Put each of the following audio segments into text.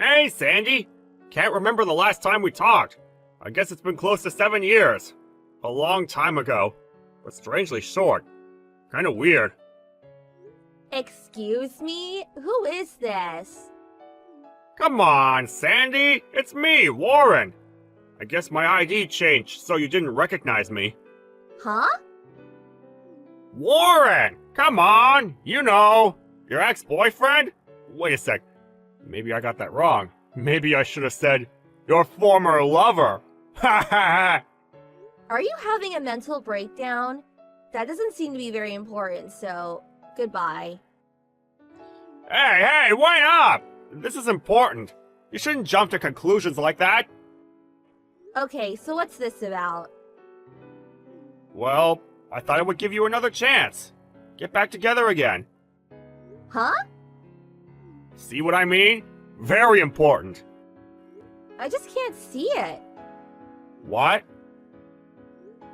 Hey, Sandy! Can't remember the last time we talked. I guess it's been close to 7 years. A long time ago, but strangely short. Kinda weird. Excuse me? Who is this? Come on, Sandy! It's me, Warren! I guess my ID changed so you didn't recognize me. Huh? Warren! Come on! You know! Your ex-boyfriend? Wait a sec. Maybe I got that wrong. Maybe I should have said, your former lover. Ha ha ha! Are you having a mental breakdown? That doesn't seem to be very important, so goodbye. Hey, wait up! This is important. You shouldn't jump to conclusions like that. Okay, so what's this about? Well, I thought I would give you another chance. Get back together again. Huh? See what I mean? Very important. I just can't see it. What?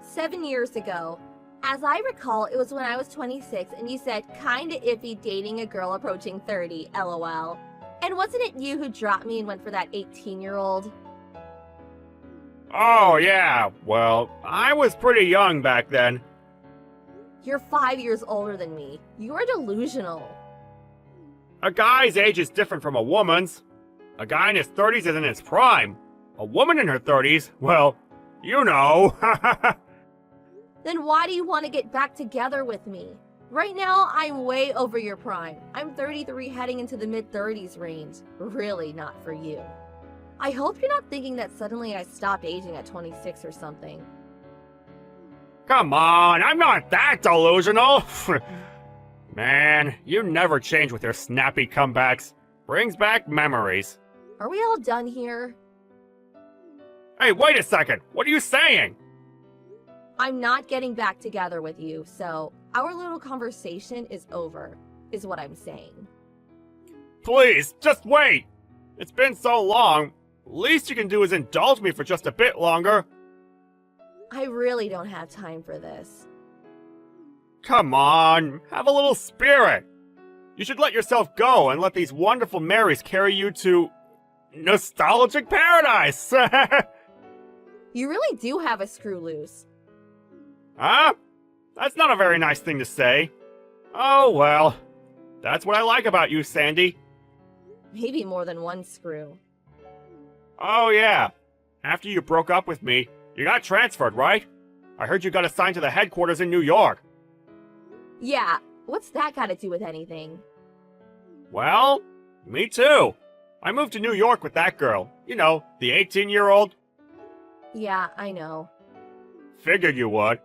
7 years ago. As I recall, it was when I was 26 and you said kinda iffy dating a girl approaching 30, lol. And wasn't it you who dropped me and went for that 18-year-old? Oh, yeah. Well, I was pretty young back then. You're 5 years older than me. You're delusional. A guy's age is different from a woman's. A guy in his 30s is in his prime. A woman in her 30s, well, you know. Then why do you want to get back together with me? Right now, I'm way over your prime. I'm 33 heading into the mid-30s range. Really not for you. I hope you're not thinking that suddenly I stopped aging at 26 or something. Come on, I'm not that delusional. Man, you never change with your snappy comebacks. Brings back memories. Are we all done here? Hey, wait a second. What are you saying? I'm not getting back together with you, so our little conversation is over, is what I'm saying. Please, just wait. It's been so long. Least you can do is indulge me for just a bit longer. I really don't have time for this. Come on, have a little spirit. You should let yourself go and let these wonderful memories carry you to nostalgic paradise. You really do have a screw loose. Huh? That's not a very nice thing to say. Oh well, that's what I like about you, Sandy. Maybe more than one screw. Oh yeah, after you broke up with me, you got transferred, right? I heard you got assigned to the headquarters in New York. Yeah, what's that got to do with anything? Well, me too. I moved to New York with that girl. You know, the 18-year-old. Yeah, I know. Figured you would.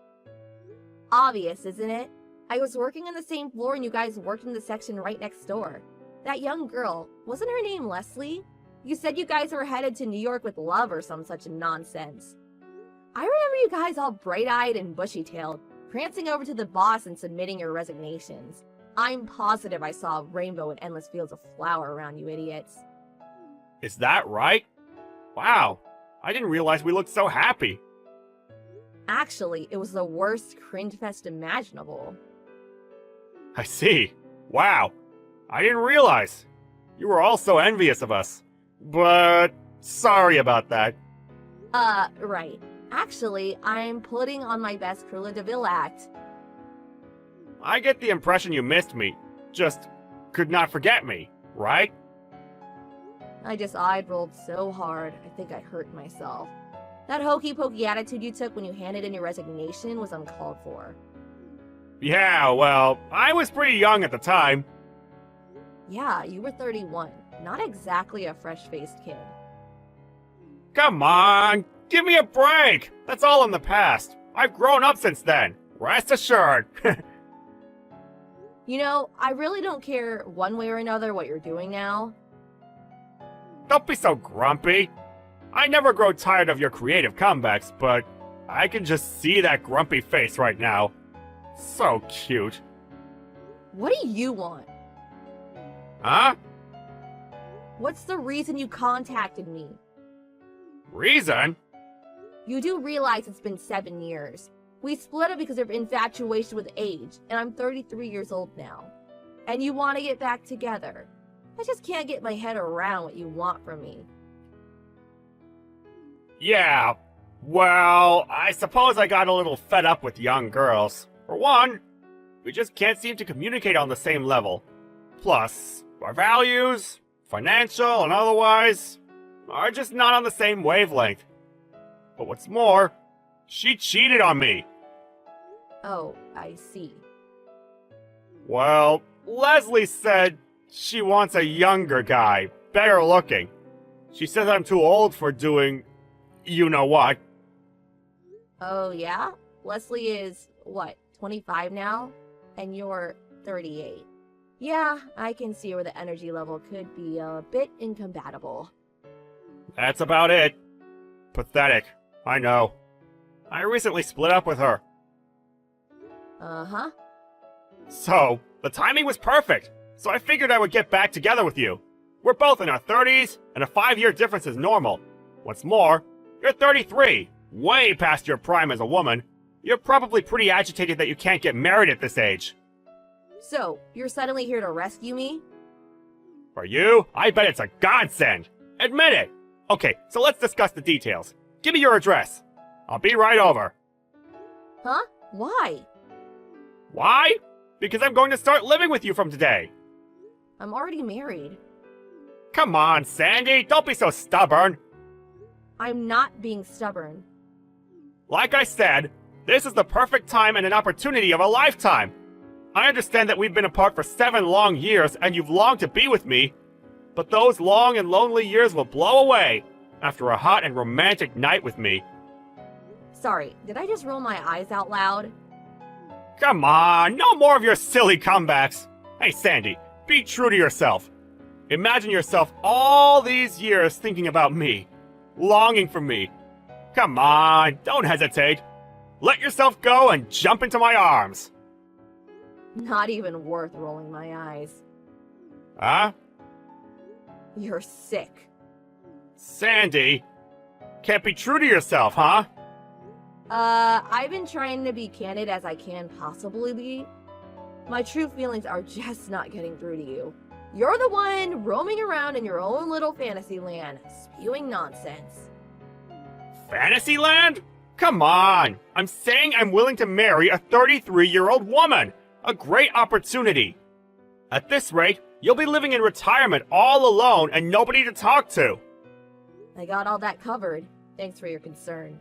Obvious, isn't it? I was working on the same floor and you guys worked in the section right next door. That young girl, wasn't her name Leslie? You said you guys were headed to New York with love or some such nonsense. I remember you guys all bright-eyed and bushy-tailed, prancing over to the boss and submitting your resignations. I'm positive I saw a rainbow and endless fields of flower around you idiots. Is that right? Wow, I didn't realize we looked so happy. Actually, it was the worst cringe fest imaginable. I see. Wow, I didn't realize. You were all so envious of us. But sorry about that. Right. Actually, I'm putting on my best Cruella de Vil act. I get the impression you missed me. Just could not forget me, right? I just eyebrolled so hard, I think I hurt myself. That hokey-pokey attitude you took when you handed in your resignation was uncalled for. Yeah, well, I was pretty young at the time. Yeah, you were 31. Not exactly a fresh-faced kid. Come on, give me a break. That's all in the past. I've grown up since then. Rest assured. You know, I really don't care one way or another what you're doing now. Don't be so grumpy. I never grow tired of your creative comebacks, but I can just see that grumpy face right now. So cute. What do you want? Huh? What's the reason you contacted me? Reason? You do realize it's been 7 years. We split up because of infatuation with age, and I'm 33 years old now. And you want to get back together. I just can't get my head around what you want from me. Yeah, well, I suppose I got a little fed up with young girls. For one, we just can't seem to communicate on the same level. Plus, our values, financial and otherwise, are just not on the same wavelength. But what's more, she cheated on me. Oh, I see. Well, Leslie said she wants a younger guy, better looking. She says I'm too old for doing you know what. Oh, yeah? Leslie is, what, 25 now? And you're 38. Yeah, I can see where the energy level could be a bit incompatible. That's about it. Pathetic, I know. I recently split up with her. Uh-huh. So, the timing was perfect. So I figured I would get back together with you. We're both in our 30s, and a 5-year difference is normal. What's more, you're 33, way past your prime as a woman. You're probably pretty agitated that you can't get married at this age. So, you're suddenly here to rescue me? For you, I bet it's a godsend. Admit it. Okay, so let's discuss the details. Give me your address. I'll be right over. Huh? Why? Why? Because I'm going to start living with you from today. I'm already married. Come on, Sandy, don't be so stubborn. I'm not being stubborn. Like I said, this is the perfect time and an opportunity of a lifetime. I understand that we've been apart for 7 long years and you've longed to be with me, but those long and lonely years will blow away after a hot and romantic night with me. Sorry, did I just roll my eyes out loud? Come on, no more of your silly comebacks. Hey, Sandy, be true to yourself. Imagine yourself all these years thinking about me, longing for me. Come on, don't hesitate. Let yourself go and jump into my arms. Not even worth rolling my eyes. Huh? You're sick. Sandy, can't be true to yourself, huh? I've been trying to be candid as I can possibly be. My true feelings are just not getting through to you. You're the one roaming around in your own little fantasy land, spewing nonsense. Fantasyland? Come on! I'm saying I'm willing to marry a 33-year-old woman! A great opportunity! At this rate, you'll be living in retirement all alone and nobody to talk to! I got all that covered. Thanks for your concern.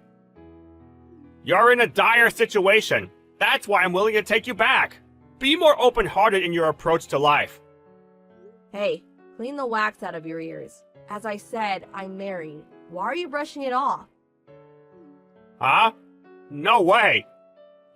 You're in a dire situation. That's why I'm willing to take you back. Be more open-hearted in your approach to life. Hey, clean the wax out of your ears. As I said, I'm married. Why are you brushing it off? Huh? No way!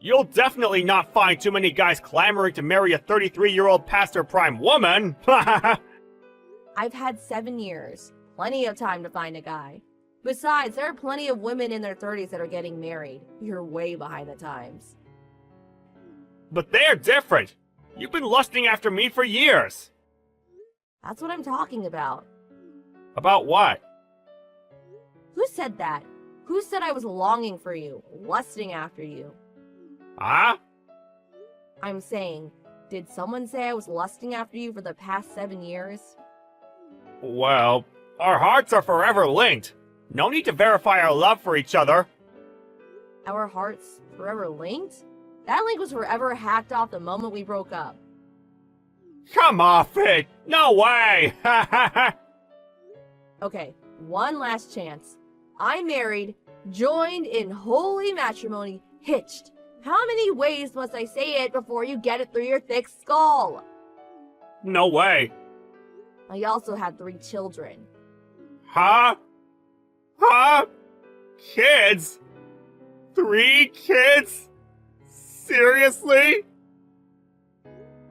You'll definitely not find too many guys clamoring to marry a 33-year-old past her prime woman! I've had 7 years. Plenty of time to find a guy. Besides, there are plenty of women in their 30s that are getting married. You're way behind the times. But they're different! You've been lusting after me for years! That's what I'm talking about. About what? Who said that? Who said I was longing for you, lusting after you? Huh? I'm saying, did someone say I was lusting after you for the past 7 years? Well, our hearts are forever linked. No need to verify our love for each other. Our hearts forever linked? That link was forever hacked off the moment we broke up. Come off it! No way! Okay, one last chance. I'm married, joined in holy matrimony, hitched. How many ways must I say it before you get it through your thick skull? No way. I also had 3 children. Huh? Huh? Kids? 3 kids? Seriously?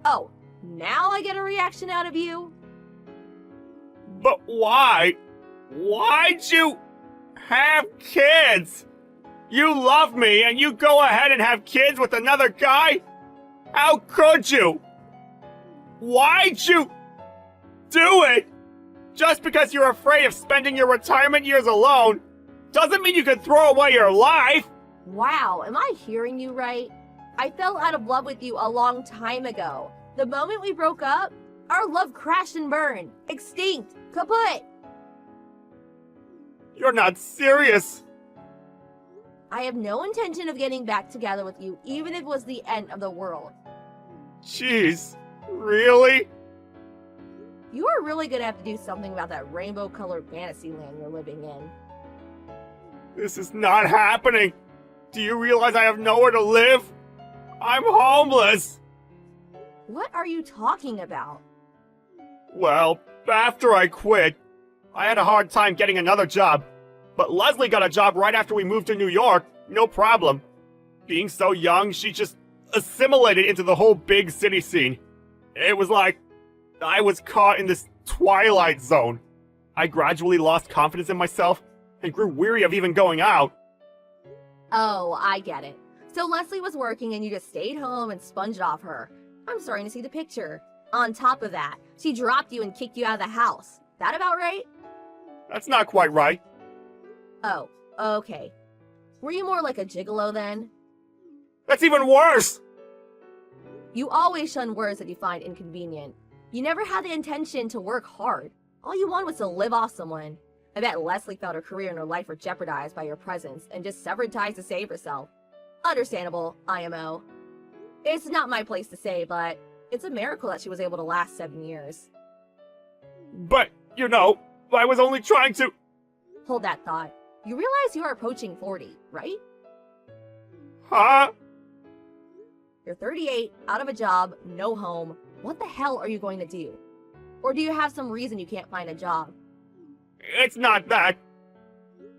Oh, now I get a reaction out of you? But why? Why'd you have kids? You love me and you go ahead and have kids with another guy? How could you? Why'd you do it? Just because you're afraid of spending your retirement years alone doesn't mean you can throw away your life. Wow, am I hearing you right? I fell out of love with you a long time ago. The moment we broke up, Our love crashed and burned. Extinct. Kaput. You're not serious. I have no intention of getting back together with you, even if it was the end of the world. Jeez, really? You are really gonna have to do something about that rainbow-colored fantasy land you're living in. This is not happening. Do you realize I have nowhere to live? I'm homeless. What are you talking about? Well, after I quit, I had a hard time getting another job. But Leslie got a job right after we moved to New York, no problem. Being so young, she just assimilated into the whole big city scene. It was like I was caught in this twilight zone. I gradually lost confidence in myself and grew weary of even going out. Oh, I get it. So Leslie was working and you just stayed home and sponged off her. I'm starting to see the picture. On top of that, she dropped you and kicked you out of the house. That about right? That's not quite right. Oh, okay. Were you more like a gigolo then? That's even worse! You always shun words that you find inconvenient. You never had the intention to work hard. All you wanted was to live off someone. I bet Leslie felt her career and her life were jeopardized by your presence and just severed ties to save herself. Understandable, IMO. It's not my place to say, but it's a miracle that she was able to last 7 years. But, you know, I was only trying to... Hold that thought. You realize you are approaching 40, right? Huh? You're 38, out of a job, no home. What the hell are you going to do? Or do you have some reason you can't find a job? It's not that.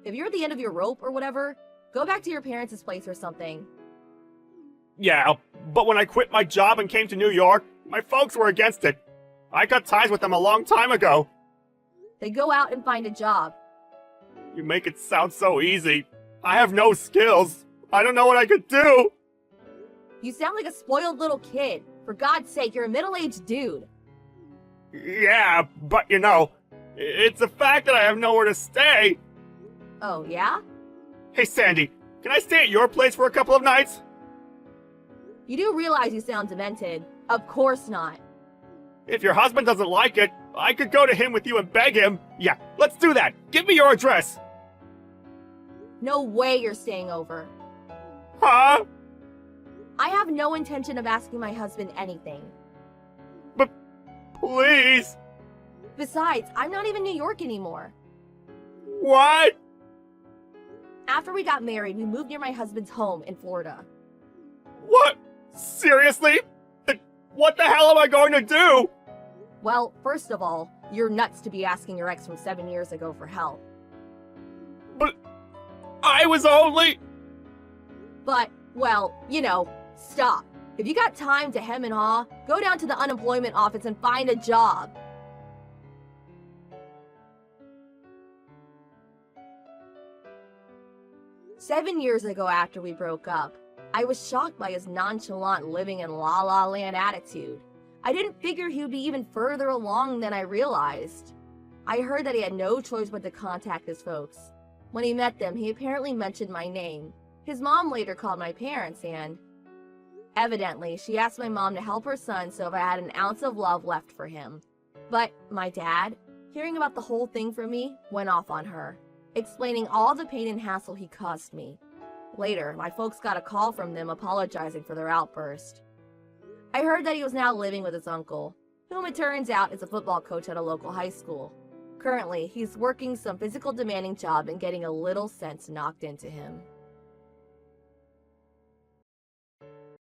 If you're at the end of your rope or whatever, go back to your parents' place or something. Yeah, but when I quit my job and came to New York, my folks were against it. I cut ties with them a long time ago. Then go out and find a job. You make it sound so easy. I have no skills. I don't know what I could do. You sound like a spoiled little kid. For God's sake, you're a middle-aged dude. Yeah, but you know, it's a fact that I have nowhere to stay. Oh, yeah? Hey, Sandy, can I stay at your place for a couple of nights? You do realize you sound demented. Of course not. If your husband doesn't like it, I could go to him with you and beg him. Yeah, let's do that. Give me your address. No way you're staying over. Huh? I have no intention of asking my husband anything. But please. Besides, I'm not even New York anymore. What? After we got married, we moved near my husband's home in Florida. What? Seriously? What the hell am I going to do? Well, first of all, you're nuts to be asking your ex from 7 years ago for help. But I was only... But, well, you know, stop. If you got time to hem and haw, go down to the unemployment office and find a job. "7 years ago after we broke up, I was shocked by his nonchalant living in la-la land attitude. I didn't figure he would be even further along than I realized. I heard that he had no choice but to contact his folks. When he met them, he apparently mentioned my name. His mom later called my parents and... Evidently, she asked my mom to help her son so if I had an ounce of love left for him. But my dad, hearing about the whole thing from me, went off on her, explaining all the pain and hassle he caused me. Later, my folks got a call from them apologizing for their outburst. I heard that he was now living with his uncle, whom it turns out is a football coach at a local high school. Currently, he's working some physical demanding job and getting a little sense knocked into him.